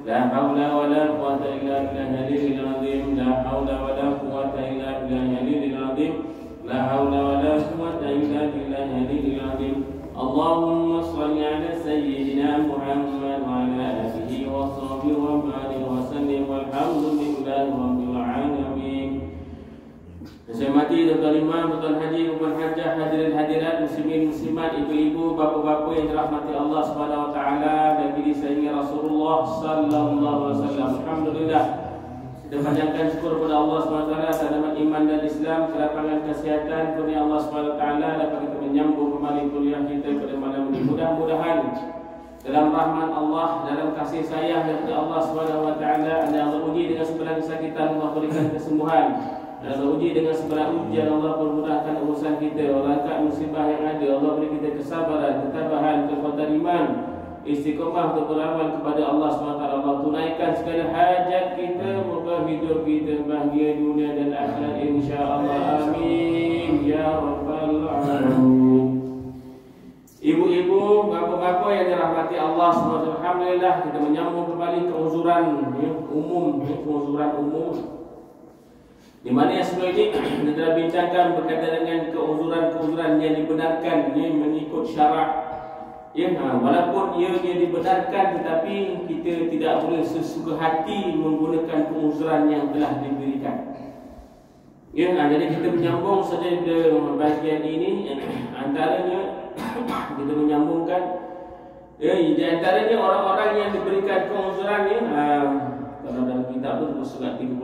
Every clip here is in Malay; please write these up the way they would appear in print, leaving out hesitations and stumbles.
لا حول ولا قوة إلا بالله العلي العظيم لا حول ولا قوة إلا بالله العلي العظيم لا حول ولا قوة إلا بالله العلي العظيم اللهم صل على سيدنا محمد وعلى آله وصحبه وبارك وسلم والحمد لله رب العالمين. Saya mati tuan-tuan imam, tuan haji, tuan hajah, hadirin hadirat, muslimin muslimat, ibu-ibu, bapa-bapa yang dirahmati Allah Subhanahu wa taala dan diri sayyidina Rasulullah sallallahu alaihi wasallam. Alhamdulillah. Kita panjangkan syukur kepada Allah Subhanahu wa taala atas nikmat iman dan Islam, kelapangan kesihatan kurnia Allah Subhanahu wa taala dapat kita menyambung kembali kuliah kita pada malam ini. Mudah-mudahan dalam rahmat Allah, dalam kasih sayang daripada Allah Subhanahu wa taala, Allah uji dengan segala kesakitan, Allah berikan kesembuhan. Dan Allah uji dengan segala ujian, Allah permudahkan urusan kita. Allah angkat musibah yang ada, Allah beri kita kesabaran, ketabahan, kekuatan iman, istiqamah untuk beramal kepada Allah SWT. Allah tunaikan segala hajat kita, moga hidup kita bahagia dunia dan akhirat insya-Allah. Amin ya rabbal alamin. Ibu-ibu, bapa-bapa yang dirahmati Allah SWT, alhamdulillah kita menyambung kembali keuzuran umum, keuzuran umum. Di mana yang sebelum ini kita telah bincangkan berkaitan dengan keuzuran-keuzuran yang dibenarkan mengikut syarak. Walaupun ia dibenarkan, tetapi kita tidak boleh sesuka hati menggunakan keuzuran yang telah diberikan. Jadi kita menyambung saja ke bahagian ini. Antaranya kita menyambungkan di antaranya orang-orang yang diberikan keuzuran kalau dalam kitab itu surat 38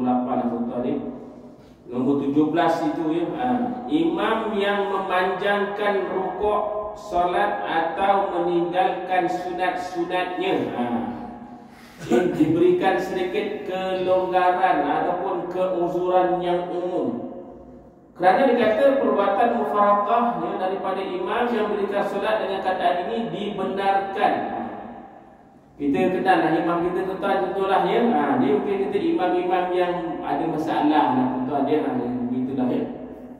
tuan-tuan nombor 17 itu imam yang memanjangkan rukuk solat atau meninggalkan sunat-sunatnya diberikan sedikit kelonggaran ataupun keuzuran yang umum. Kerana dikata perbuatan mufaraqah daripada imam yang berikan solat dengan keadaan ini dibenarkan. Kita kenal imam kita tuan-tuan, contohlah dia mungkin kita imam-imam yang ada masalah tuan-tuan, dia begitulah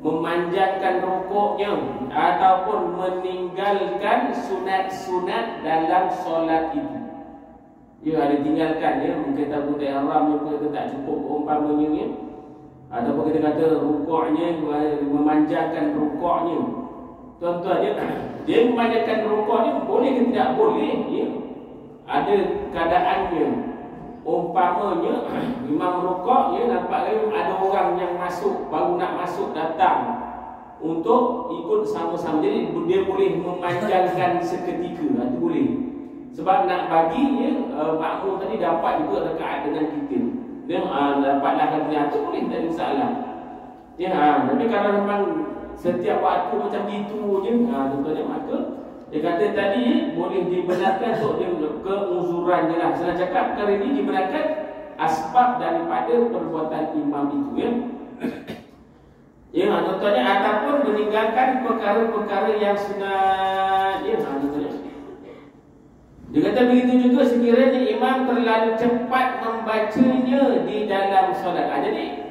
memanjangkan rukuknya ataupun meninggalkan sunat-sunat dalam solat itu. Dia ada tinggalkan mungkin takut ihram, mungkin tak cukup umpamanya ataupun kita kata rukuknya memanjangkan rukuknya. Tuan-tuan, dia memanjangkan rukuknya boleh ke tidak boleh ada keadaannya. Umpamanya imam rukuk nampak ada orang yang masuk, baru nak masuk datang untuk ikut sama-sama. Jadi dia boleh memanjangkan seketika, itu boleh. Sebab nak bagi makmum tadi dapat juga rakaat dengan kita. Dia dapatlah kata itu boleh, tak ada masalah. Tapi kalau memang setiap waktu macam gitu je, contohnya maka dia kata tadi boleh dibenarkan untuk keuzuran je lah. Senang cakap perkara ini dibenarkan asbab daripada perbuatan imam itu contohnya ataupun meninggalkan perkara-perkara yang sunat contohnya. Dia kata begitu juga sekiranya imam terlalu cepat membacanya di dalam solat. Jadi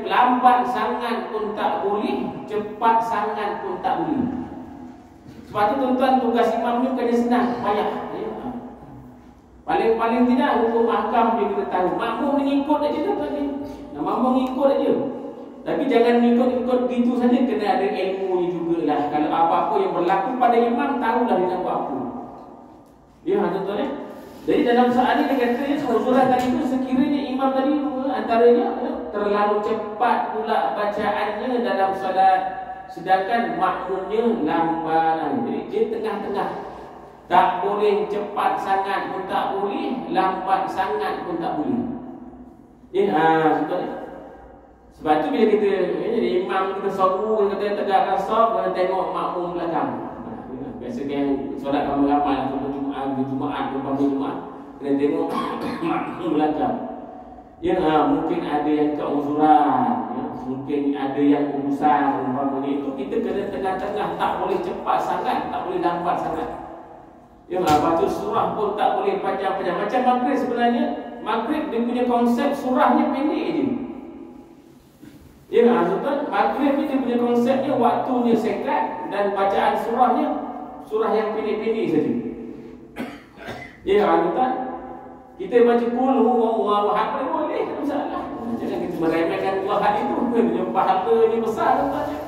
lambat sangat pun tak boleh, cepat sangat pun tak boleh. Sebab tu tuan-tuan, tugas imam ni bukannya senang, payah. Paling-paling tidak hukum ahkam dia kita tahu. Makmum ni ikut aja tuan-tuan ni. Makmum ikut aja. Tapi jangan ikut-ikut begitu saja, kena ada ilmu ni jugalah. Kalau apa-apa yang berlaku pada imam, tahulah dia nak buat apa. Tuan-tuan Jadi dalam soal ni dia kata keuzuran tadi itu sekiranya imam tadi antaranya terlalu cepat pula bacaannya dalam solat, sedangkan makmumnya lambat. Jadi dia tengah-tengah. Tak boleh cepat sangat pun tak boleh, lambat sangat pun tak boleh. Sebab tu bila kita jadi imam kita soru, kita tegakkan saf, kita tengok makmum belakang. Biasa yang solat ramai-ramai Jumaat, kena tengok makmum belakang. Mungkin ada yang keuzuran, mungkin ada yang urusan umpamanya itu, kita kena tengah-tengah, tak boleh cepat sangat, tak boleh lambat sangat. Baca surah pun tak boleh panjang-panjang. Macam maghrib sebenarnya, maghrib dia punya konsep surahnya pendek je. Maghrib ni dia punya konsepnya waktunya singkat dan bacaan surah yang pendek-pendek saja. Tuan, Kita baca qul huwallahu ahad boleh, tak masalah. Jangan kita meremehkan Allah ahad itu. Dia pahalanya besar katanya.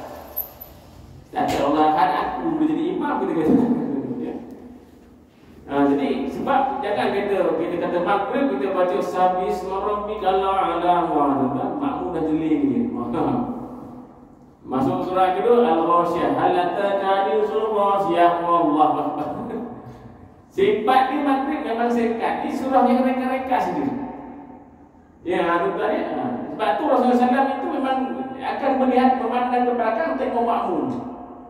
Tak ada Allah ahad aku boleh jadi imam kita kata. Jadi sebab jangan kita kata maghrib kita baca sabis rabbikal a'la wa makmum dah jeling dia. Masuk surah kedua Al-Ghasyiyah, hal ataka hadithul Ghasyiyah, wallahu akbar. Sifat ni maghrib memang singkat. Ini surah yang reka-reka saja. Ya, tuan ya. Sebab tu Rasulullah SAW itu memang akan melihat memandang ke belakang tengok makmum.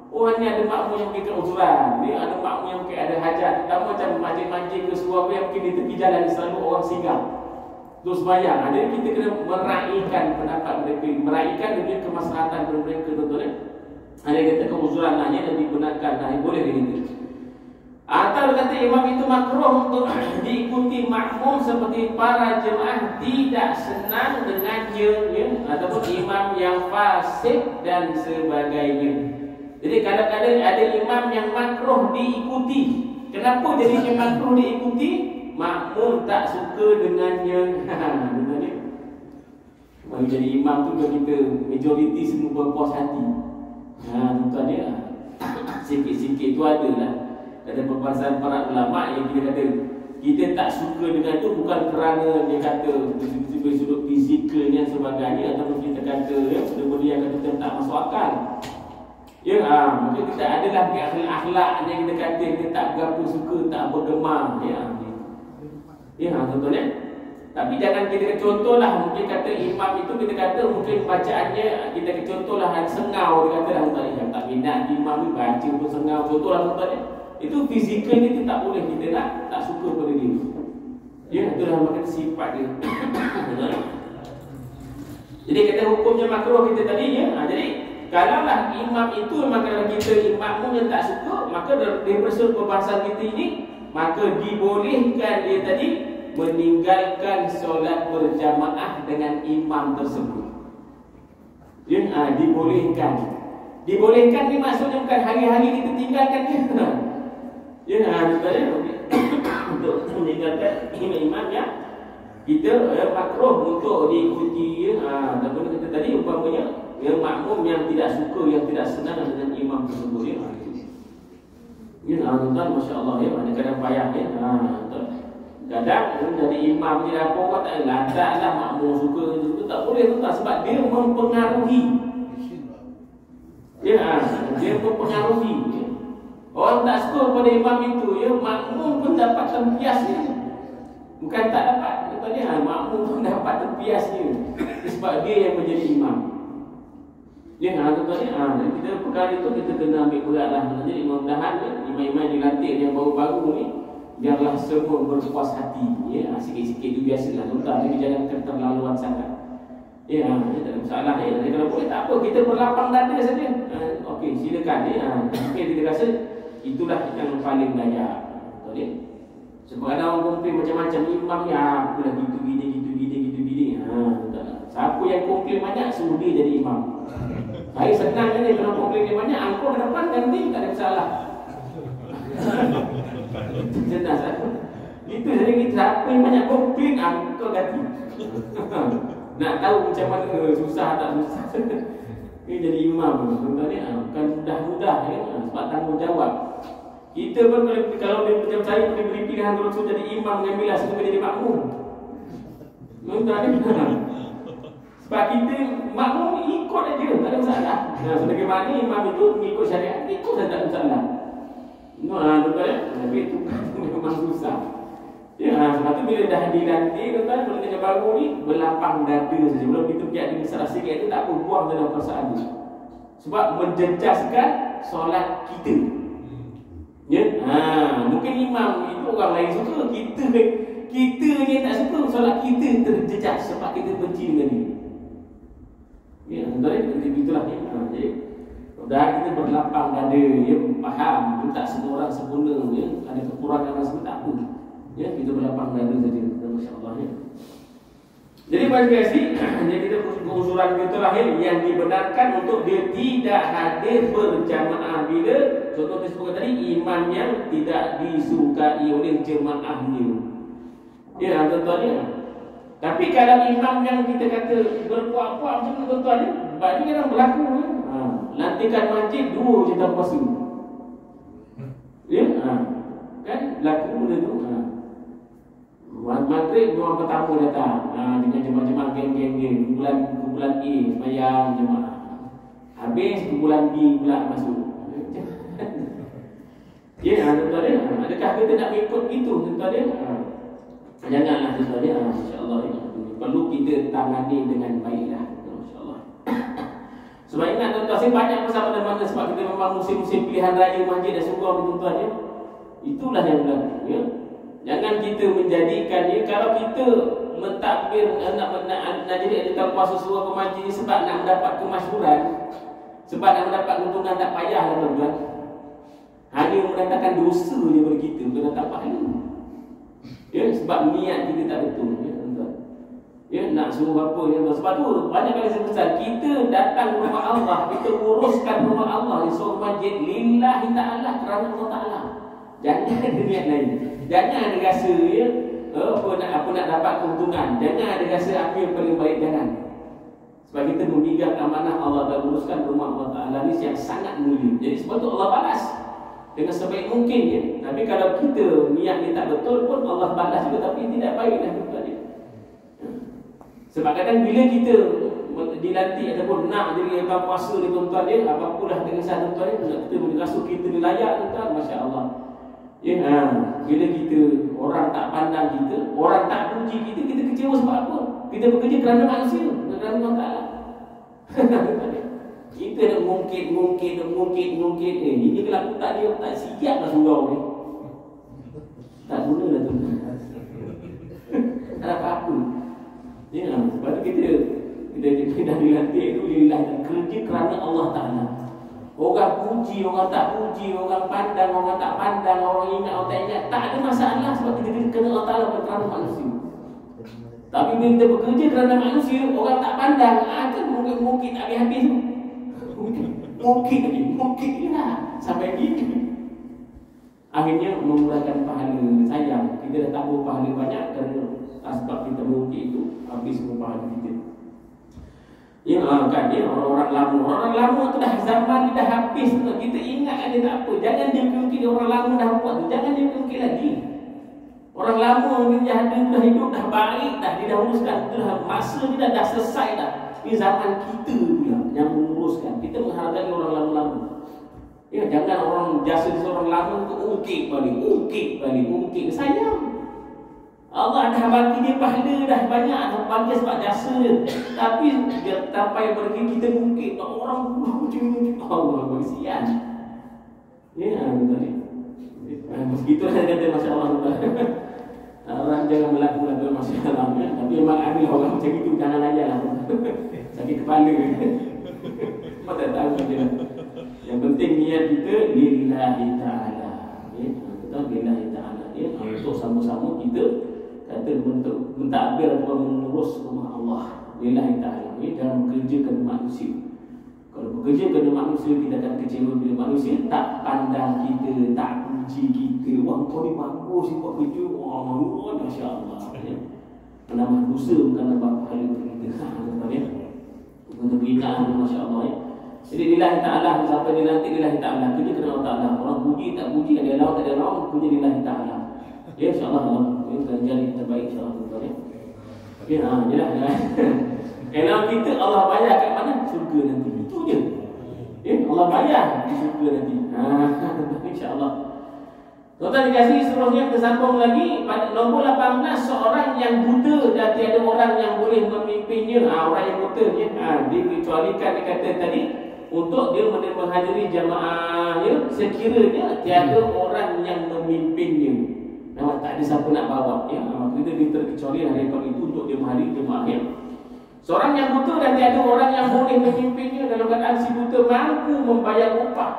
Oh, ni ada makmum yang mungkin keuzuran. Ni ada makmum yang mungkin ada hajat. Terutama macam mancing-mancing ke sebuah yang mungkin di tepi jalan selalu orang singgah. Terus bayang. Jadi kita kena meraihkan pendapat mereka, meraihkan demi kemaslahatan mereka, tuan-tuan. Ada yang kata keuzuran hanya dan dibenarkan, boleh begitu. Atau kata imam itu makruh untuk diikuti makmum seperti para jemaah tidak senang dengannya, ataupun imam yang fasik dan sebagainya. Jadi kadang-kadang ada imam yang makruh diikuti. Kenapa jadinya makruh diikuti? Makmum tak suka dengannya. Mari jadi imam tu kalau kita majoriti semua berpuas hati. Tuan dia. Sikit-sikit tu adalah. Ada perbahasan para ulama yang kita kata kita tak suka dengan itu bukan kerana dia kata tiba-tiba sudut fizikalnya sebagainya, ataupun kita kata benda-benda yang kata tak masuk akal. Ya, mungkin kita adalah akhlak yang kita kata kita tak berapa suka, tak bergemar. Ya, tuan-tuan ya. Tapi jangan kita contohlah, mungkin kata imam itu kita kata mungkin bacaannya kita contohlah sengau, dia kata tuan-tuan tak minat imam ni baca pun sengau, contohlah tuan-tuan ya. Itu fizikal ni tak boleh kita tak suka pada dia. Ya, itulah makna sifat dia. Jadi kata hukumnya makruh kita tadi ya. Jadi kalaulah imam itu memang kalau kita makmum yang tak suka, maka daripada perbahasan kita ini, maka dibolehkan dia tadi meninggalkan solat berjamaah dengan imam tersebut. Ya, dibolehkan. Dibolehkan ni maksudnya bukan hari-hari kita tinggalkan dia. Ya, kita untuk meninggalkan imam yang kita makruh untuk diikuti. Dan kita tadi umpamanya yang makmum yang tidak suka, yang tidak senang dengan imam tersebut ya. Ya, tuan-tuan, masya-Allah ya, kadang-kadang payah ya. Kadang jadi imam je apa kau tak lantaklah makmum suka itu tak boleh tuan, sebab dia mempengaruhi. Ya, dia mempengaruhi. Orang tak suka pada imam itu ya, makmum pun dapat tempiasnya. Bukan tak dapat, katanya makmum pun dapat tempiasnya. Sebab dia yang menjadi imam. Ya, tuan-tuan, kita perkara itu kita kena ambil beratlah. Jadi mudah-mudahan imam-imam dilantik yang baru-baru ni biarlah semua berpuas hati ya. Sikit-sikit itu biasalah tuan-tuan, tapi jangan keterlaluan sangat. Ya, tak ada masalah ya. Kalau boleh tak apa, kita berlapang dada saja. Okey, silakan ya. Mungkin kita rasa itulah yang paling layak. Betul ya? Sebab ada orang komplain macam-macam imam ni apalah gitu gini. Siapa yang komplain banyak suruh dia jadi imam. Saya senang ni kalau komplain dia banyak, angkut ke depan ganti, tak ada masalah. Jelas aku. Itu jadi kita siapa yang banyak komplain angkut ganti. Nak tahu macam mana susah tak susah. Ini jadi imam tuan-tuan ni bukan mudah-mudah ya, sebab tanggungjawab. Kita pun kalau dia macam saya diberi pilihan terus jadi imam dengan bila kita jadi makmum. Tuan-tuan ni sebab kita makmum ikut aja, tak ada masalah. Sebagaimana imam itu mengikut syariat, ikut saja tak ada masalah. Tuan-tuan tapi itu memang susah. Ya, sebab tu bila dah dilantik tuan-tuan, kalau kerja baru ni berlapang dada saja. Belum kita pergi administrasi sikit tu tak apa, buang dalam perasaan dia. Sebab menjejaskan solat kita. Ya, mungkin imam itu orang lain suka, kita ni tak suka solat kita terjejas sebab kita benci dengan dia. Ya, tuan-tuan, begitulah ya. Jadi dah kita berlapang dada, ya, faham, itu tak semua orang sempurna ya, ada kekurangan dan semua tak apa. Ya, kita berlapang dada saja. Masya-Allah ya. Jadi pada kasih, jadi kita keuzuran kita terakhir yang dibenarkan untuk dia tidak hadir berjamaah bila contoh disebut tadi imam yang tidak disukai oleh jemaahnya. Ya, tuan-tuan dia. Tapi kalau imam yang kita kata berpuak-puak macam tu tuan-tuan dia, sebab ni kadang berlaku ya. Lantikan masjid 2 je tak puasa. Ya, kan berlaku benda tu. Maghrib orang pertama datang dengan jemaah-jemaah geng-geng kumpulan A sembahyang jemaah. Habis kumpulan B pula masuk. Ya, tuan-tuan dia. Adakah kita nak ikut gitu tuan-tuan dia? Janganlah tuan-tuan dia. Insya-Allah perlu kita tangani dengan baiklah. Insya-Allah. Sebab ingat tuan-tuan, saya banyak bersama mana sebab kita memang musim-musim pilihan raya masjid dan surau tuan-tuan dia. Itulah yang berlaku ya. Jangan kita menjadikan dia, kalau kita mentadbir nak jadi ada puasa surau ke masjid sebab nak mendapat kemasyhuran, sebab nak mendapat keuntungan, tak payahlah tuan-tuan. Hanya mendatangkan dosa je bagi kita, bukan datang pahala. Ya, sebab niat kita tak betul ya tuan-tuan. Ya, nak suruh apa ya tuan. Sebab tu banyak kali saya pesan, kita datang rumah Allah, kita uruskan rumah Allah di surau masjid lillahi ta'ala, kerana Allah Ta'ala. Jangan ada niat lain. Jangan ada rasa ya, apa nak dapat keuntungan. Jangan ada rasa apa yang paling baik, jangan. Sebab kita memegang amanah Allah dan uruskan rumah Allah Ta'ala ni yang sangat mulia. Jadi sebab tu Allah balas dengan sebaik mungkin ya. Tapi kalau kita niat ni tak betul pun Allah balas juga, tapi tidak baiklah tuan dia. Sebab kadang bila kita dilantik ataupun nak jadi abang puasa ni tuan-tuan dia, apapulah dengan satu tuan dia, kita merasa kita ni layak tuan-tuan, masya-Allah. Ya, bila kita orang tak pandang kita, orang tak puji kita, kita kecewa sebab apa? Kita bekerja kerana manusia, kerana Allah Ta'ala. Kita nak mungkit. Ini kalau tak dia tak siap lah surau ni. Tak guna lah tu. Tak ada apa-apa. Ya, sebab tu kita dah dilantik tu lillah, kerja kerana Allah Ta'ala. Orang puji, orang tak puji, orang pandang, orang tak pandang, orang ingat, orang tak ingat, tak ada masalah sebab kita kena Allah Ta'ala kerana manusia. Tapi bila kita bekerja kerana manusia, orang tak pandang, kan mungkin tak habis-habis tu. Mungkin lah sampai gitu. Akhirnya memulakan pahala. Sayang, kita dah tabur pahala banyak kerana sebab kita mungkin itu habis semua pahala kita. Ya kan dia orang-orang lama tu dah zaman dia dah habis tu. Kita ingat dia tak apa. Jangan dia mungkin orang lama dah buat tu. Jangan dia mungkin lagi. Orang lama dia dah hidup dah baik dah, dia dah uruskan dah, masa dia dah selesai dah. Ini zaman kita pula yang menguruskan. Kita menghargai orang lama-lama. Ya, jangan orang jasa seorang lama tu ungkit balik. Sayang. Allah dah bagi dia pahala dah banyak, dah bagi sebab jasa dia. Tapi dia sampai pergi kita mungkin orang Allah bersihan. Ya, betul ni. Begitu lah kata masya-Allah. Orang jangan melakukan masalah ya. Tapi memang ada orang macam itu, jangan ajarlah. Sakit kepala. Apa tak tahu je. Yang penting niat kita lillahi ta'ala. Ya, kita lillahi ta'ala ya. Untuk sama-sama kita kata bentuk mentadbir atau mengurus rumah Allah lillahi ta'ala ya, dalam bekerja kerana manusia. Kalau bekerja kerana manusia, kita akan kecewa bila manusia tak pandang kita, tak puji kita. Wah, kau ni bagus, buat kerja. Wah, masya-Allah ya. Menambah dosa bukan nambah pahala kita. Ya. Untuk berikan masya-Allah ya. Jadi lillahi ta'ala, sampai dia nanti lillahi ta'ala, kerja kerana Allah Ta'ala. Orang puji tak puji, ada lawan tak ada lawan, kerja lillahi ta'ala. Ya, insya-Allah Allah akan jadi terbaik insya-Allah ya. Okey, jelas. Kalau kita Allah bayar kat mana? Syurga nanti. Itu je. Ya, Allah bayar di syurga nanti. Insya-Allah. Tuan-tuan dikasih seterusnya kita sambung lagi pada nombor 18, seorang yang buta dan tiada orang yang boleh memimpinnya. Orang yang buta ya, dikecualikan dia kata tadi untuk dia menghadiri jamaah ya, sekiranya tiada orang yang memimpinnya. Memang tak ada siapa nak bawa ya. Kita terkecuali daripada itu untuk dia menghadiri jemaah ya. Seorang yang buta dan tiada orang yang boleh memimpinnya dalam keadaan si buta mampu membayar upah.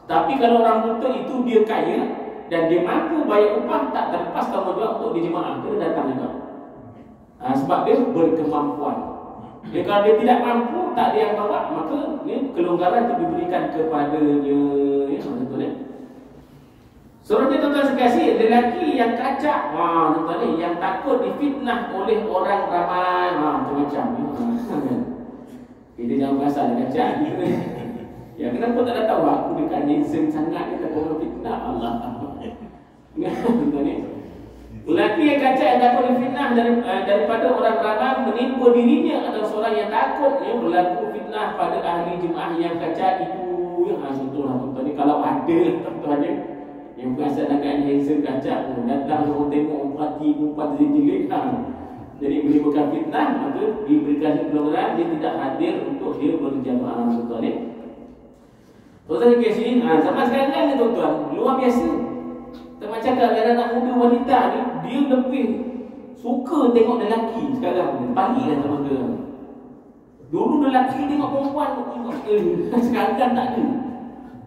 Tapi kalau orang buta itu dia kaya dan dia mampu bayar upah, tak terlepas tanggungjawab untuk di jemaah, dia datang juga. Sebab dia berkemampuan. Kalau dia tidak mampu, tak ada yang bawa, maka kelonggaran itu diberikan kepadanya ya, betul ya. Seterusnya tuan-tuan sekalian, lelaki yang kacak, tuan-tuan ni, yang takut difitnah oleh orang ramai, macam-macam. Dia jangan rasa dia kacak gitu. Ya, kenapa tak ada tahu aku dekat handsome sangat dia tak boleh fitnah Allah. Tuan-tuan ni. Lelaki yang kacak yang takut difitnah daripada orang ramai menimpa dirinya adalah seorang yang takut yang berlaku fitnah pada ahli jemaah yang kacak itu. Contohlah tuan-tuan ni, kalau ada tuan-tuan ni yang berasal dengan handsome kacak datang orang tengok orang perhati perempuan jelit-jelit jadi menimbulkan fitnah, maka diberikan pelonggaran, dia tidak hadir untuk dia berjamaah tuan-tuan ni. Tuan-tuan ke sini, zaman sekarang kan ni tuan-tuan luar biasa. Kita cakap dengan anak muda wanita ni, dia lebih suka tengok lelaki sekarang. Baliklah sama dia. Dulu lelaki tengok perempuan, sekarang tak ada.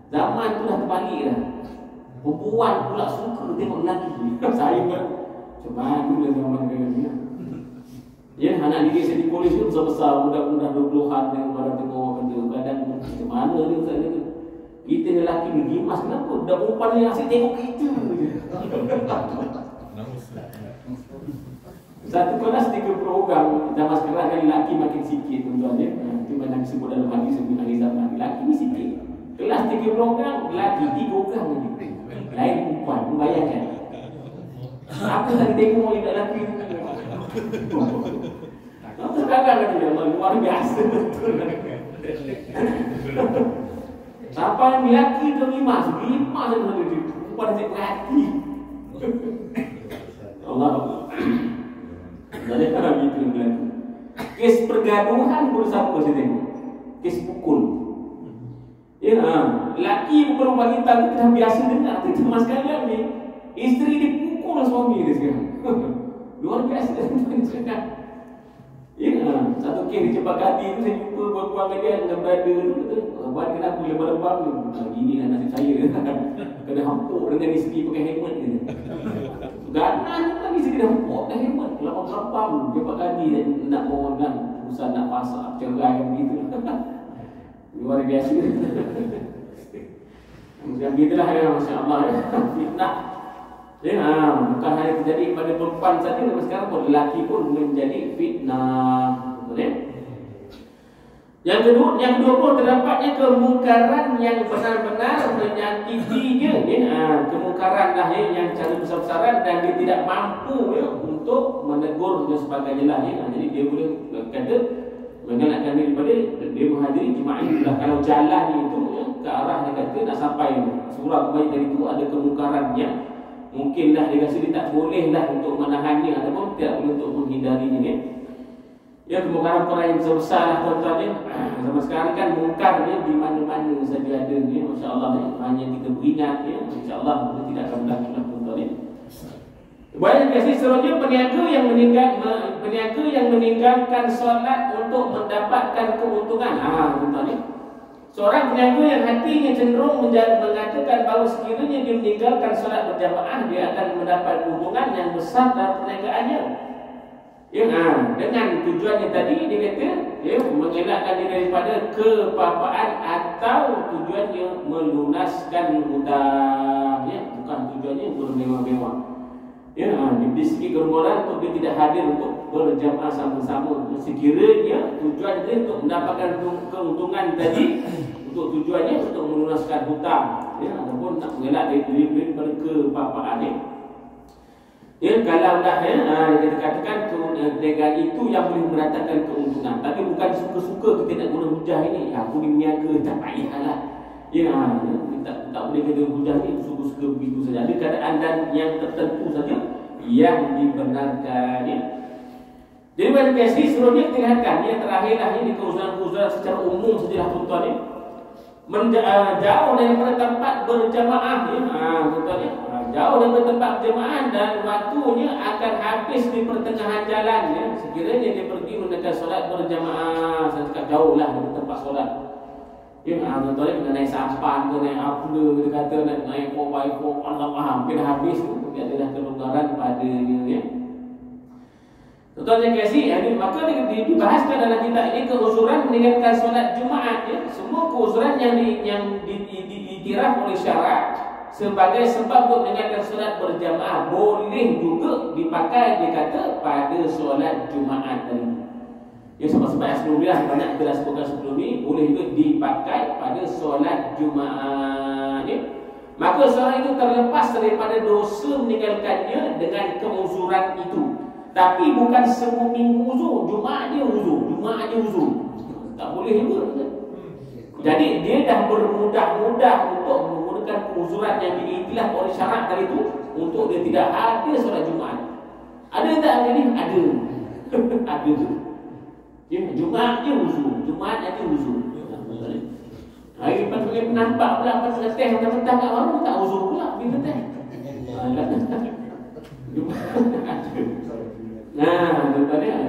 Zaman tu dah terbalik dah. Perempuan pula suka tengok lelaki. Saya pun macam mana lah zaman ni. Ya, anak didik saya di polis tu besar-besar, budak-budak 20-an yang pada tengok kadang macam mana dia saya tu. Kita lelaki ni gimas, kenapa? Budak perempuan ni asyik tengok kita. Satu kelas 3 program zaman sekarang kan lelaki makin sikit tuan-tuan ya. Itu banyak disebut dalam hadis sebelum akhir zaman. Lelaki ni sikit. Kelas 3 program, lelaki 3 orang lagi. Lain perempuan, membayangkan. Apa tadi tengok dekat lelaki ni? Sekarang kan dia luar biasa betul. Sampai lelaki tu gimas sama dia. Perempuan asyik perhati. Allah. Jadi kalau gitu berlaku. Kes pergaduhan bersama saya tengok. Kes pukul. Ya, lelaki pukul wanita itu dah biasa dengar. Tapi cuma sekalian ni, isteri dipukul suami dia sekarang. Luar biasa sekarang. Ya, satu kes di Cepakadi tu saya jumpa buat-buat dengan dia dengan brother tu kata, "Buat kenapa lebar-lebar tu?" Gini lah nasib saya. Kena hampuk dengan isteri pakai helmet dia. Ganas kan isteri dah hampuk pakai helmet. Lapang-lapang Cepakadi nak mohon urusan nak pasak cerai begitu. Luar biasa. Macam gitulah ya, masya-Allah ya. Fitnah. Ya, bukan hanya terjadi pada perempuan saja, tapi sekarang pun lelaki pun menjadi fitnah. Betul? Yang kedua pun terdapatnya kemungkaran yang benar-benar menyakitinya. Ya, kemungkaran lah ya, yang cara besar-besaran dan dia tidak mampu ya, untuk menegur dan sebagainya lah ya. Jadi dia boleh kata mengelakkan diri daripada dia menghadiri jemaah itu lah. Kalau jalan itu ya, ke arah dia kata nak sampai surah kebaikan tadi itu ada kemungkaran yang mungkinlah dia rasa dia tak boleh lah untuk menahannya ataupun tidak boleh untuk menghindarinya ya. Ya, kemungkaran-kemungkaran yang besar-besar lah tuan-tuan ya. Sama sekarang kan mungkar ya, di mana-mana saja ada ya. Masya-Allah ya. Hanya kita beringat ya. Insya-Allah kita tidak akan berlaku lah tuan-tuan ya. Banyak kasih seterusnya peniaga yang meninggalkan solat untuk mendapatkan keuntungan. Tuan-tuan ya. Seorang peniaga yang hatinya cenderung mengatakan bahawa sekiranya dia meninggalkan solat berjamaah, dia akan mendapat keuntungan yang besar dalam perniagaannya. Ya, dengan tujuannya tadi dia kata, ya, mengelakkan diri daripada kepapaan atau tujuannya melunaskan hutang. Ya, bukan tujuannya bermewah-mewah. Ya, di segi gerombolan untuk dia tidak hadir untuk berjamaah sama-sama. Sekiranya tujuan dia untuk mendapatkan keuntungan tadi, untuk tujuannya untuk melunaskan hutang, ya, ataupun nak mengelak diri daripada kepapaan ya. Ya, kalau dah ya, kita katakan perniagaan itu yang boleh mendatangkan keuntungan, tapi bukan suka-suka kita nak guna hujah ini. Aku ni berniaga tak payahlah. Ya, tak boleh kata hujah ni suka-suka begitu saja. Ada keadaan dan yang tertentu saja yang dibenarkan ya. Jadi pada biasa seluruhnya kita lihatkan yang terakhirlah ini keuzuran-keuzuran secara umum sajalah tuan-tuan ya. Jauh daripada tempat berjamaah ya. Tuan-tuan ya. Jauh daripada tempat berjamaah dan waktunya akan habis di pertengahan jalan ya. Sekiranya dia pergi menegak solat berjamaah, saya cakap jauhlah dari tempat solat. Ya, tuan-tuan kena naik sampan ke naik apa dia kata nak naik 4x4 Allah hampir habis tu. Dia adalah kelonggaran padanya ya. Tuan-tuan yang kasih, maka dibahaskan dalam kitab ini keuzuran meninggalkan solat Jumaat ya. Semua keuzuran yang diiktiraf oleh syarak sebagai sebab untuk meninggalkan solat berjamaah. Boleh juga dipakai, dia kata, pada solat Jumaat tadi. Yang sebab-sebab yang sebelumnya banyak kita dah sebutkan sebelum ni, boleh juga dipakai pada solat Jumaat ya. Maka seorang itu terlepas daripada dosa meninggalkannya dengan keuzuran itu. Tapi bukan semua minggu uzur, Jumaat je uzur, Jumaat je uzur. Tak boleh juga. Jadi dia dah bermudah-mudah untuk menggunakan keuzuran yang diiktiraf oleh syarak tadi itu untuk dia tidak hadir solat Jumaat. Ada tak hari ni? Ada. Ada. Ya, Jumaat je uzur, Jumaat je uzur. Hari lepas tu dia nampak pula apa teh petang-petang kat warung tak uzur pula bila teh. Nah, tuan-tuan dia.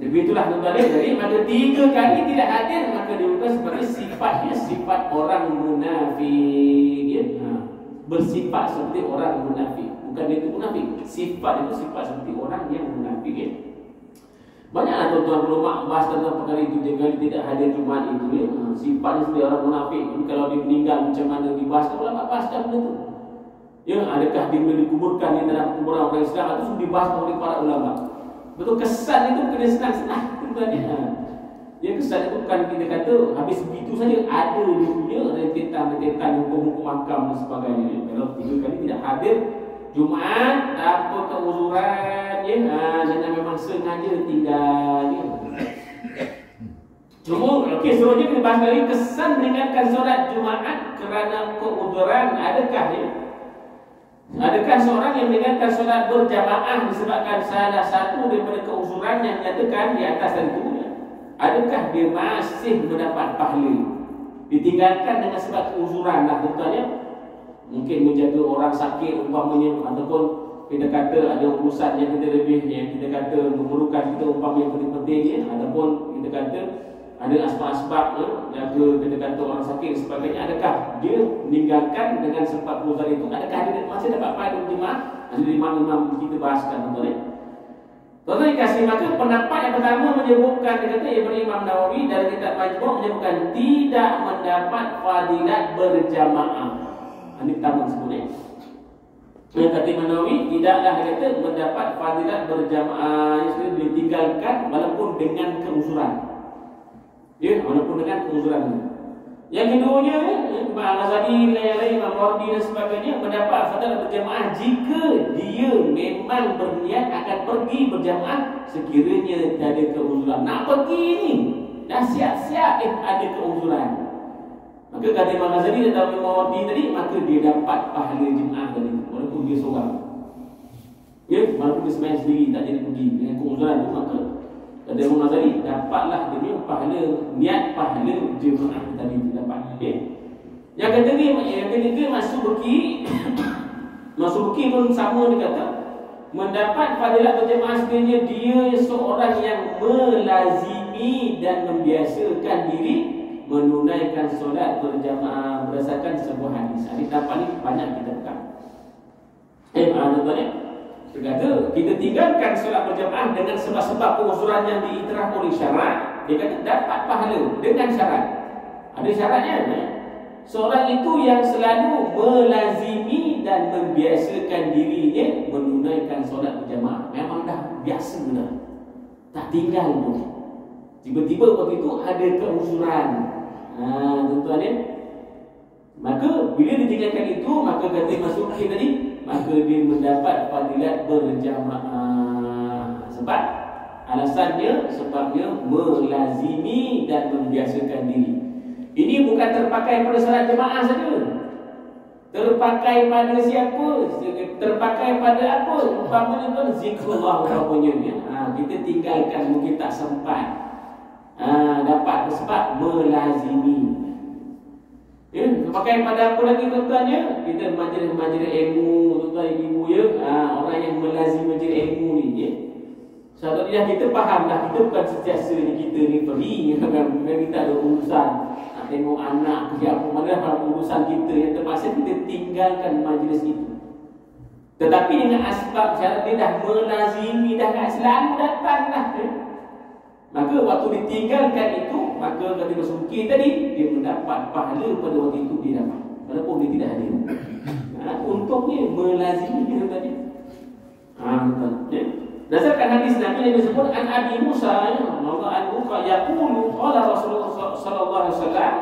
Begitulah tuan-tuan dia. Jadi maka 3 kali tidak hadir maka dia bukan sebagai sifatnya sifat orang munafik ya. Bersifat seperti orang munafik. Bukan dia itu munafik. Sifat itu sifat seperti orang yang munafik ya. Banyaklah tuan-tuan ulama bahas tentang perkara itu. Dia kali tidak hadir Jumaat itu ya. Sifatnya seperti orang munafik. Kalau dia meninggal macam mana dibahas, ulama bahaskan benda itu. Ya, adakah dia boleh dikuburkan di dalam kuburan orang Islam? Itu sudah dibahas oleh para ulama. Betul, kesan itu bukan senang-senang tuan-tuan. Ya, kesan itu bukan kita kata habis begitu saja. Ada dia punya rentetan-rentetan hukum-hukum akam dan sebagainya. Kalau 3 kali tidak hadir Jumaat, apa keuzuran ya, dan memang sengaja tinggal ya. Cuma okey, seterusnya kita bahas lagi kesan meninggalkan solat Jumaat kerana keuzuran. Adakah ya? Adakah seorang yang meninggalkan solat berjamaah disebabkan salah satu daripada keuzuran yang dinyatakan di atas itu ya? Adakah dia masih mendapat pahala? Ditinggalkan dengan sebab keuzuran lah tuan-tuan ya. Mungkin menjaga orang sakit umpamanya, ataupun kita kata ada urusan yang kita lebih, yang kita kata memerlukan kita umpamanya penting-penting ya, ataupun kita kata ada asbab-asbab ya, jaga kita kata orang sakit dan sebagainya. Adakah dia meninggalkan dengan sebab keuzuran itu? Adakah dia masih dapat pahala Jumaat? Ada 5 imam kita bahaskan tuan-tuan ya. Tuan-tuan dikasih, maka pendapat yang pertama menyebutkan, dia kata Ibn Imam Nawawi dari kitab Majmu' menyebutkan tidak mendapat fadilat berjamaah. Ini pertama sebenarnya. Yang kata Imam Nawawi, tidaklah dia kata mendapat fadilat berjamaah, yang ditinggalkan walaupun dengan keuzuran. Ya, walaupun dengan keuzuran. Yang keduanya, Imam Al-Ghazali, Imam Wardi dan sebagainya mendapat fadilat berjamaah jika dia memang berniat akan pergi berjamaah sekiranya ada keuzuran. Nak pergi ni, dah siap-siap ada keuzuran. Maka kata Imam Ghazali dan Imam Wardi tadi, maka dia dapat pahala Jumaat tadi walaupun dia seorang. Ya, walaupun dia sembahyang sendiri tak jadi pergi dengan keuzuran tu, maka kata Imam Ghazali dapatlah dia punya pahala, niat pahala Jumaat tadi dapat. Okay. Yang ketiga Mas-Subki. Mas-Subki pun sama, dia kata mendapat fadilat berjamaah sekiranya dia seorang yang melazimi dan membiasakan diri menunaikan solat berjamaah berdasarkan sebuah hadis. Hadis dapat ni banyak kita pegang. Tuan-tuan ya. Dia kata kita tinggalkan solat berjamaah dengan sebab-sebab keuzuran yang diiktiraf oleh syarak. Dia kata dapat pahala dengan syarat. Ada syaratnya ya? Seorang itu yang selalu melazimi dan membiasakan dirinya menunaikan solat berjamaah. Memang dah biasa dah, tak tinggal pun. Tiba-tiba waktu itu ada keuzuran. Tuan-tuan ya. Maka bila ditinggalkan itu, maka kata Mas-Subki tadi, maka dia mendapat fadilat berjamaah. Sebab alasannya, sebabnya melazimi dan membiasakan diri. Ini bukan terpakai pada salat jemaah saja. Terpakai pada siapa? Terpakai pada apa? Umpamanya tuan zikrullah umpamanya ya. Kita tinggalkan mungkin tak sempat. Dapat sebab melazimi. Ya, terpakai pada apa lagi tuan-tuan ya? Kita majlis-majlis ilmu, tuan-tuan ibu ya. Orang yang melazimi majlis ilmu ni ya. Sebabnya kita faham dah, kita bukan sentiasa ni kita ni pergi kan, kita ada urusan nak tengok anak kerja apa, mana dalam urusan kita yang terpaksa kita tinggalkan majlis itu. Tetapi dengan asbab syarat dia dah melazimi, dah tak selalu datang dah ya. Maka waktu ditinggalkan itu, maka kata Mas-Subki tadi, dia mendapat pahala pada waktu itu dia dapat. walaupun dia tidak hadir. Untungnya melazimi tadi. Dasarkan hadis Nabi yang disebut an Abi Musa, maka anhu yaqulu qala Rasulullah sallallahu alaihi wasallam,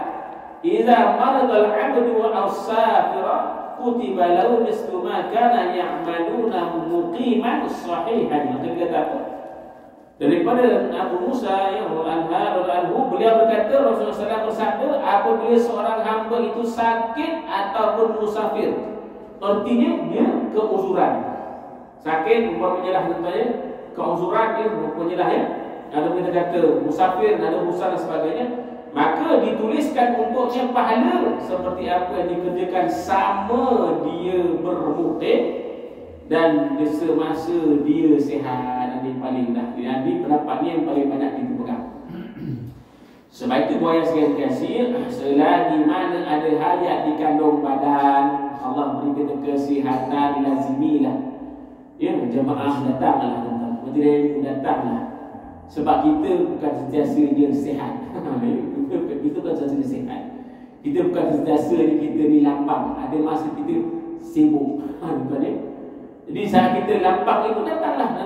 "Idza marada al-'abdu aw safira kutiba lahu mislu ma kana ya'maluna muqiman sahihan." Maka dia kata daripada Abu Musa yang anhu, beliau berkata Rasulullah SAW bersabda, apabila seorang hamba itu sakit ataupun musafir, artinya dia keuzuran. Sakit umpamanya lah contohnya, keuzuran dia umpamanya lah ya. Ada kita kata musafir, ada urusan dan sebagainya, maka dituliskan untuknya pahala seperti apa yang dikerjakan sama dia bermukim dan semasa dia sihat. Ini paling dah Nabi pendapat ni yang paling banyak kita pegang. Sebab itu buaya sekalian kasih, selagi mana ada hayat di kandung badan, Allah beri kita kesihatan, lazimilah. Ya, jemaah datanglah tuan-tuan, majlis datanglah. Sebab kita bukan sentiasa dia sihat. Kita bukan sentiasa sihat. Kita bukan sentiasa kita ni lapang. Ada masa kita sibuk. Tuan-tuan ya. Jadi saat kita lapang itu datanglah.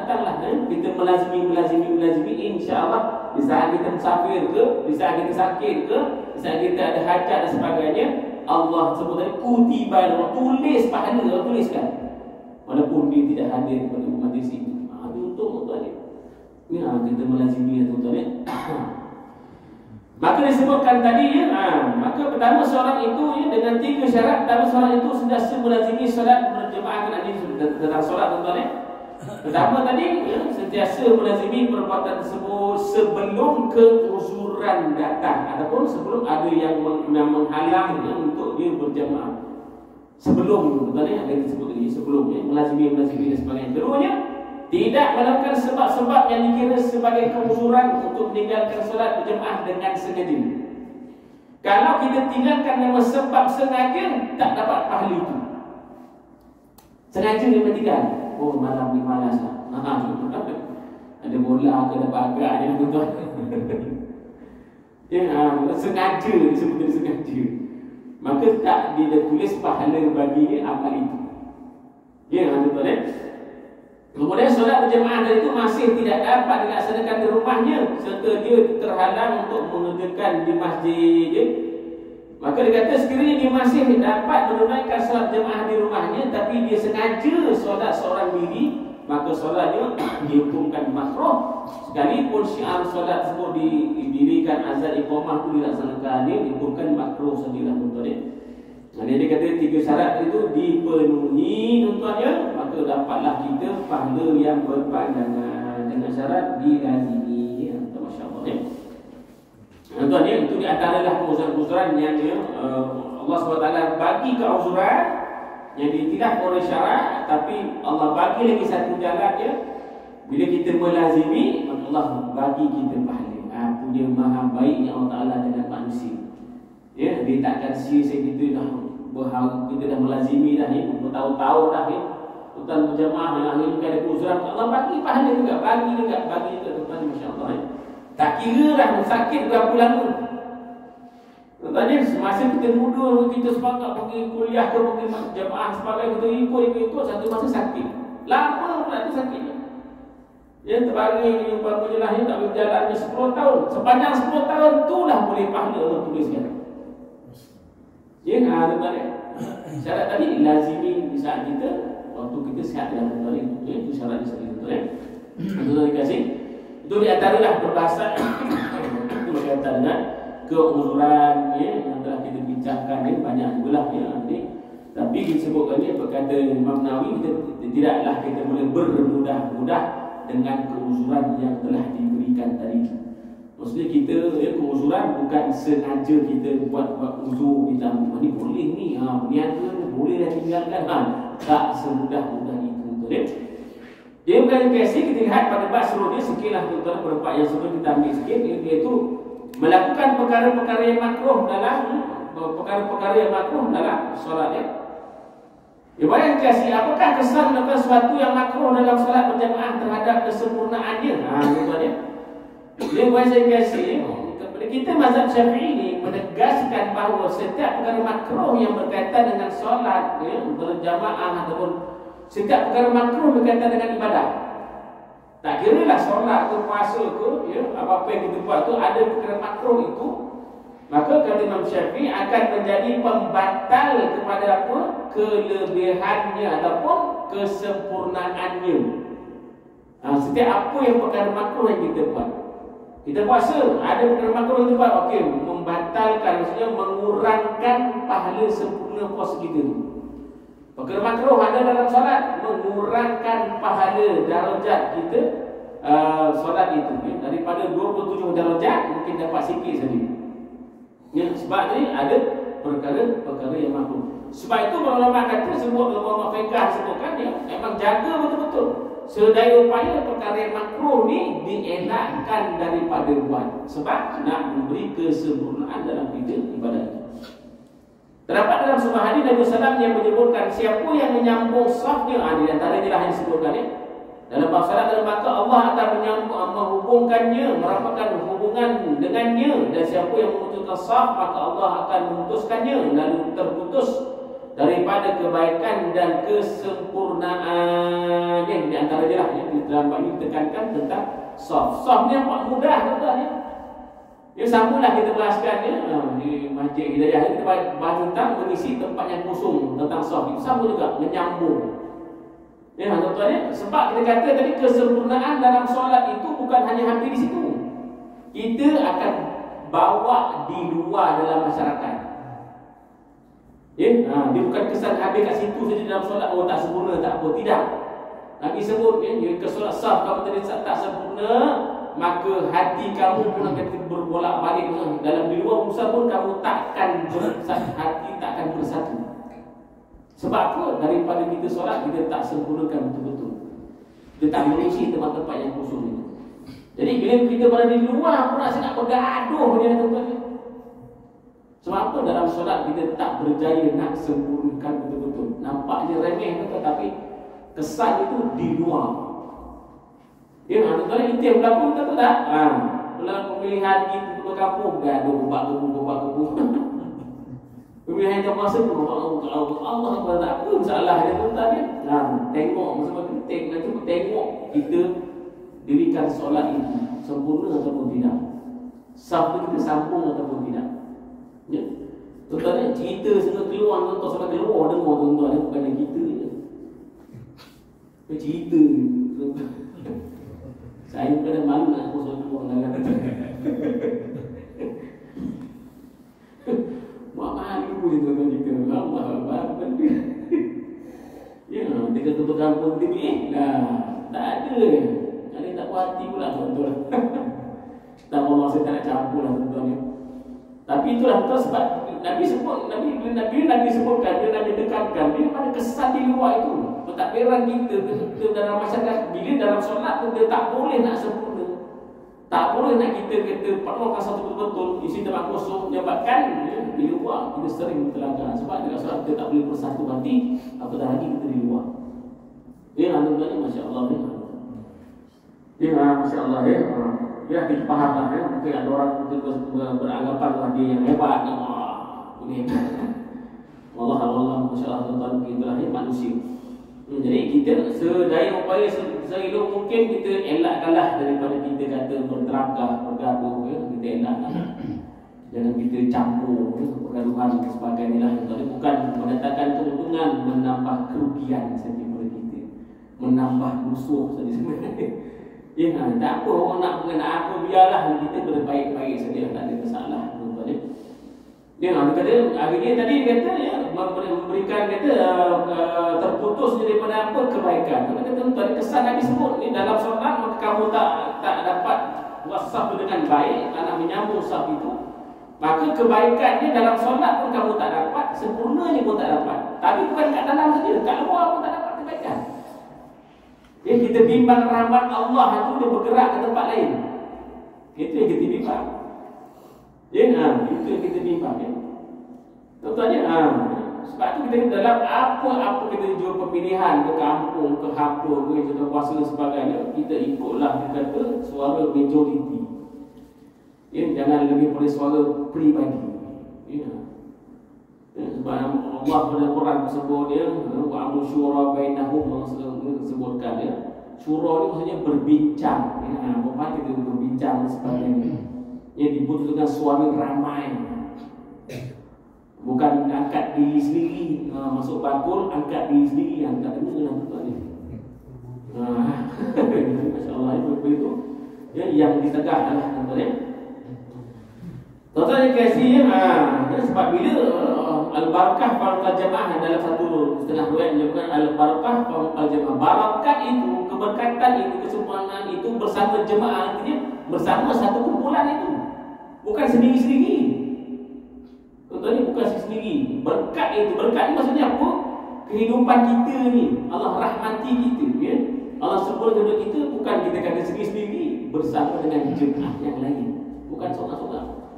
Kita melazimi, insya-Allah. Di saat kita musafir ke, di saat kita sakit ke, di saat kita ada hajat dan sebagainya, Allah sebut tadi kutiba, tulis pahala, tuliskan. Walaupun dia tidak hadir pada majlis itu. Itu untuk tuan-tuan ni. Kita melazimi tuan-tuan ya. Maka disebutkan tadi ya, maka pertama seorang itu ya, dengan 3 syarat. Pertama seorang itu sentiasa melazimi solat berjemaah tentang solat tuan-tuan ya. Pertama tadi ya, sentiasa melazimi perbuatan tersebut sebelum keuzuran datang ataupun sebelum ada yang menghalang ya, untuk dia berjemaah. Sebelum tadi ada disebut tadi sebelumnya melazimi dan sebagainya. Keduanya tidak melakukan sebab-sebab yang dikira sebagai keuzuran untuk meninggalkan solat berjemaah dengan sengaja. Kalau kita tinggalkan dengan sebab sengaja, tak dapat pahala itu. Sengaja dia tinggal. Oh, malam ni malas lah. Ada bola ke dapat agak je tuan-tuan. Ya, sengaja disebut sengaja. Maka tak dia tulis pahala bagi amal itu. Ya, tuan-tuan ya. Kemudian solat berjemaah dari itu masih tidak dapat dilaksanakan di rumahnya serta dia terhalang untuk mengerjakan di masjid ya. Maka dia kata sekiranya dia masih dapat menunaikan solat jemaah di rumahnya tapi dia sengaja solat seorang diri, maka solatnya dihukumkan makruh sekalipun syiar solat tersebut didirikan azan iqamah itu dilaksanakan, dia dihukumkan makruh sendirilah tuan-tuan. Dia kata 3 syarat itu dipenuhi tuan-tuan, maka dapatlah kita pahala yang berpandangan dengan syarat dilazimi. Masya-Allah ya. Tuan-tuan ya, itu di antaralah keuzuran-keuzuran yang Allah SWT bagi keuzuran yang tidak oleh syarat, tapi Allah bagi lagi satu jalan ya. Bila kita melazimi, maka Allah bagi kita pahala. Punya maha baiknya Allah Taala dengan manusia. Ya, dia takkan sia-sia kita dah berharap, kita dah melazimi dah ya, bertahun-tahun dah ya. Tuan berjemaah yang akhirnya ada keuzuran, Allah bagi pahala juga, bagi tuan-tuan, masya-Allah ya. Tak kira dah sakit berapa lama. Tuan-tuan, semasa kita muda, kita semangat pergi kuliah ke pergi jemaah sebagainya, kita ikut satu masa sakit. Lama pula tu sakitnya. Ya, terbagi umpamanya lah tak berjalannya 10 tahun. Sepanjang 10 tahun itulah boleh pahala Allah tuliskan. Ya, tuan-tuan. Syarat tadi lazimi di saat kita waktu kita sihat dalam tuan-tuan. Itu syarat di saat tuan-tuan. Tuan-tuan dikasih. Itu di antaralah perbahasan itu berkaitan dengan keuzuran ya, yang telah kita bincangkan ni banyak jugalah ya nanti. Tapi disebutkannya berkata Imam Nawawi, tidaklah kita boleh bermudah-mudah dengan keuzuran yang telah diberikan tadi. Maksudnya kita ya, keuzuran bukan sengaja kita buat uzur kita ni boleh ni niaga ni boleh dah tinggalkan tak semudah-mudah itu betul. Dia bukan kasih kita lihat pada bab suruh dia sikitlah tuan-tuan, beberapa yang sebelum kita ambil sikit iaitu melakukan perkara-perkara yang makruh dalam solat ya. Dia banyak kasih apakah kesan melakukan sesuatu yang makruh dalam solat berjemaah terhadap kesempurnaannya. Tuan-tuan ya. Dia buat saya kasih kepada Kita mazhab Syafi'i ini menegaskan bahawa setiap perkara makruh yang berkaitan dengan solat berjamaah ataupun setiap perkara makruh berkaitan dengan ibadah. Tak kira lah solat ke puasa ke apa-apa yang kita buat tu ada perkara makruh itu, maka kata Imam Syafi'i akan menjadi pembatal kepada apa? Kelebihannya ataupun kesempurnaannya. Setiap apa yang perkara makruh yang kita buat. Kita puasa, ada perkara makruh yang kita buat, okey, membatalkan, maksudnya mengurangkan pahala sempurna puasa kita tu. Perkara makruh ada dalam solat, mengurangkan pahala darajat kita solat itu daripada 27 darajat mungkin dapat sikit saja. Sebab ni ada perkara-perkara yang makruh. Sebab itu ulama kata sebut ulama fiqh sebutkan memang jaga betul-betul sedaya upaya perkara yang makruh ni dielakkan daripada buat sebab nak memberi kesempurnaan dalam bidang ibadah. Terdapat dalam sebuah hadis Nabi SAW yang menyebutkan siapa yang menyambung safnya, di antaranya lah yang disebutkan dalam bab salat, dalam maka Allah akan menghubungkannya, merapatkan hubungan dengannya, dan siapa yang memutuskan saf maka Allah akan memutuskannya lalu terputus daripada kebaikan dan kesempurnaan. Yang di antaranya lah yang di dalam bab ini ditekankan tentang saf. Saf ni nampak mudah tuan-tuan ya. Sambunglah kita bahaskan di Masjid Hidayah kita bahas tentang mengisi tempat yang kosong tentang saf. Itu sama juga menyambung. Tuan-tuan ya, sebab kita kata tadi kesempurnaan dalam solat itu bukan hanya hampir di situ. Kita akan bawa di luar dalam masyarakat. Dia bukan kesan habis kat situ saja dalam solat, tak sempurna, tak apa, tidak. Nabi sebut ke solat saf kamu tadi tak sempurna, maka hati kamu pun akan berbolak-balik dalam di luar usaha pun kamu takkan hati takkan bersatu. Sebab apa? Daripada kita solat kita tak sempurnakan betul-betul. Kita tak mengisi tempat-tempat yang kosong itu. Jadi bila kita berada di luar pun rasa nak bergaduh dia tuan-tuan. Sebab apa? Dalam solat kita tak berjaya nak sempurnakan betul-betul. Nampaknya remeh betul, tapi kesan itu di luar. Tuan-tuan itu yang berlaku betul tak? Dalam pemilihan di kampung gaduh, bak-gebung. Pemilihan jam masa pun Allah tak apa masalah dia tuan-tuan ya. Tengok masa kita tengok kita dirikan solat itu sempurna ataupun tidak. Saf kita sambung ataupun tidak. Ya. Tuan-tuan cerita semua keluar tuan-tuan sampai keluar dengar tuan-tuan bukan kita je. Cerita tuan-tuan. Saya kadang malu nak kosong keluar dengan kata. Malu je tuan-tuan cerita. Allah Akbar benda. Ya, dia kata tuan kampung dia tak ada. Ada tak puas hati pula tuan-tuan. Tak Allah saya tak nak campur lah tuan-tuan. Tapi itulah betul sebab Nabi sebut, Nabi sebutkan, dia Nabi dekatkan, dia pada kesan di luar itu. Pentadbiran kita dalam masyarakat, bila dalam solat tu dia tak boleh nak sempurna. Tak boleh nak kita penuhkan satu betul-betul isi tempat kosong, menyebabkan di luar kita sering terlanggar. Sebab dalam solat kita tak boleh bersatu hati, apatah lagi kita di luar. Tuan-tuan, Masya Allah Masya Allah ya, kita faham lah mungkin ada orang beranggapan lah dia yang hebat ini Allah Masya Allah tuan-tuan, kita lah manusia. Jadi kita sedaya upaya seelok mungkin kita elakkanlah daripada kita kata berterangkah, bergaduh kita elakkan. Jangan kita campur pergaduhan dan sebagainya lah. Bukan mendatangkan keuntungan, menambah kerugian saja kepada kita, menambah musuh saja sebenarnya. Tak apa orang nak mengenal apa, biarlah kita berbaik-baik saja, tak ada masalah tuan-tuan. Dia kata hari ni tadi dia kata memberikan terputus daripada apa kebaikan. Dia kata tuan-tuan kesan Nabi sebut ni dalam solat maka kamu tak dapat buat saf dengan baik, tak nak menyambung saf itu. Maka kebaikannya dalam solat pun kamu tak dapat, sempurnanya pun tak dapat. Tapi bukan kat dalam saja, kat luar pun tak dapat kebaikan. Kita bimbang rahmat Allah itu dia bergerak ke tempat lain. Itu yang kita bimbang. Itu yang kita bimbang Tuan-tuan sebab itu kita dalam apa-apa kita jual pemilihan ke kampung, ke hampa, ke contoh kuasa dan sebagainya, kita ikutlah dia kata suara majoriti. Ya, jangan lebih pada suara peribadi. Ya. Sebab Allah pada Quran tersebut dia wa amru syura bainahum sebutkan ya. Syura ni maksudnya berbincang. Ya, apa kita berbincang dan sebagainya. Yang dibutuhkan suara ramai. Bukan angkat diri sendiri, masuk bakul, angkat diri sendiri, angkat diri dengan tuan ni. Masya-Allah itu ya, yang ditegak adalah tuan ya. Tuan-tuan yang kasih sebab bila al-barakah fal jamaah dalam satu setengah riwayat menyebutkan al-barakah fal jamaah. Barakat itu, keberkatan itu, kesempurnaan itu bersama jemaah, artinya bersama satu kumpulan itu. Bukan sendiri-sendiri. Tuan-tuan ni bukan sendiri. Berkat itu, berkat ni maksudnya apa? Kehidupan kita ni Allah rahmati kita ya. Allah sempurnakan kita, bukan kita kata sendiri-sendiri, bersama dengan jemaah yang lain. Bukan seorang-seorang.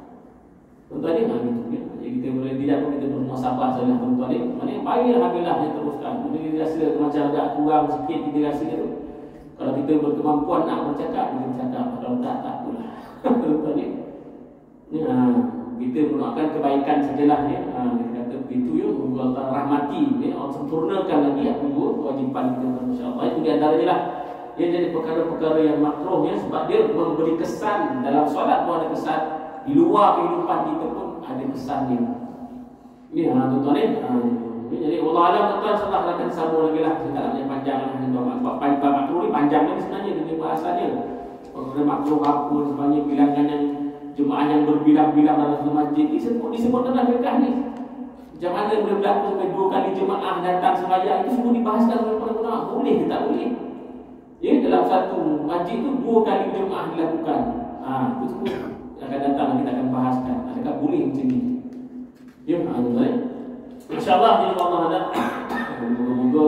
Tuan-tuan ni gitu ya. Jadi kita boleh tidak pun kita bermuasabah saja tuan-tuan ni. Maknanya baiklah alhamdulillah yang teruskan. Bila kita rasa macam agak kurang sikit kita rasa tu. Kalau kita berkemampuan nak bercakap, kita bercakap. Kalau tak apalah. Tuan-tuan ni. Ya, kita mendoakan kebaikan sajalah ya. Kita kata begitu ya. Allah rahmati ya. Allah sempurnakan lagi apa juga kewajipan kita insya-Allah. Itu di antaranya lah. Dia jadi perkara-perkara yang makruh ya, sebab dia memberi kesan dalam solat pun ada kesan. Di luar kehidupan kita pun ada kesan dia. Ya, tuan-tuan ni. Jadi Allah Alam tuan-tuan setelah akan sambung lagi lah. Saya tak nak panjang lah. Sebab makruh ni panjang ni sebenarnya dia bahasannya. Perkara makruh apa sebenarnya bilangan yang jemaah yang berbilang-bilang dalam satu masjid ni disebutkan dalam fiqh ni. Macam mana boleh berlaku sampai 2 kali jemaah datang sembahyang, itu semua dibahaskan oleh para ulama. Boleh ke tak boleh? Ya, dalam satu masjid tu 2 kali jemaah dilakukan. Itu semua akan datang, kita akan bahaskan. Adakah boleh macam ni? Ya, tuan-tuan. InsyaAllah jadi Allah ada. Moga-moga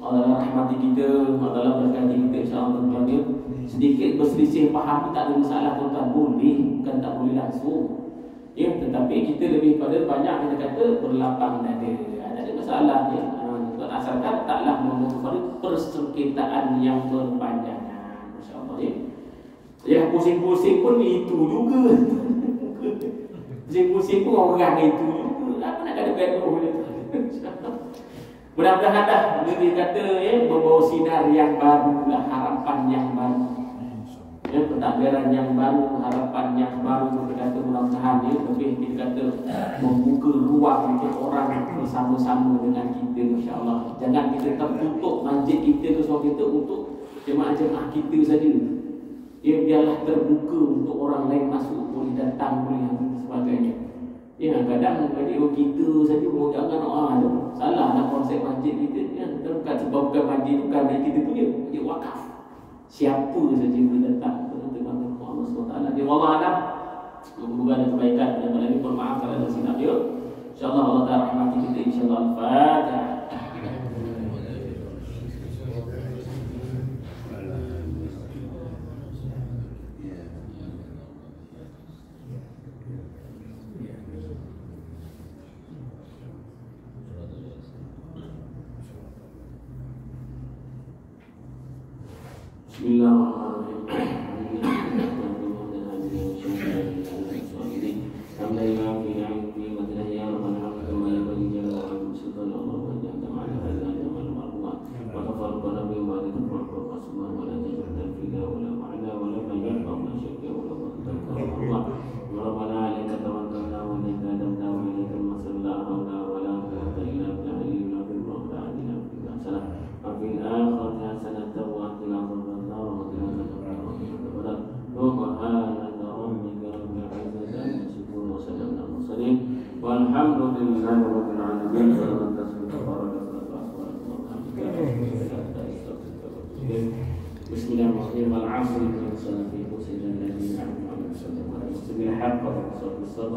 Allah rahmati kita, Allah berkati kita insya-Allah tuan-tuan ya. Sedikit berselisih faham tak ada masalah tuan-tuan, boleh, bukan tak boleh langsung. Ya, tetapi kita lebih pada banyak kita kata berlapang dada. Tak ada masalah ya. Tuan asalkan taklah membuat persengketaan yang berpanjangan. Masya-Allah ya. Yang pusing-pusing pun itu juga. Pusing-pusing pun orang itu juga. Apa nak kata gaduh dia? Mudah-mudahan dah dia kata ya, membawa sinar yang baru lah, harapan yang baru. Ya, pentadbiran yang baru, harapan yang baru kita kata mudah-mudahan ya, lebih kita kata membuka ruang untuk orang bersama-sama dengan kita insya-Allah. Jangan kita tertutup masjid kita tu sebab kita untuk jemaah-jemaah kita saja. Ya, biarlah terbuka untuk orang lain masuk, boleh datang, boleh dan sebagainya. Ya, kadang kita saja jangan salah nak konsep masjid kita ya, bukan sebab bukan masjid itu bukan kita punya, dia wakaf. Siapa saja boleh datang teman-teman Allah SWT. Dia Allah Alam. Semoga ada kebaikan dan melalui bermaaf kalau ada silap dia. InsyaAllah Allah Ta'ala rahmati kita insyaAllah. Al-Fatihah.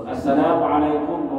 Assalamualaikum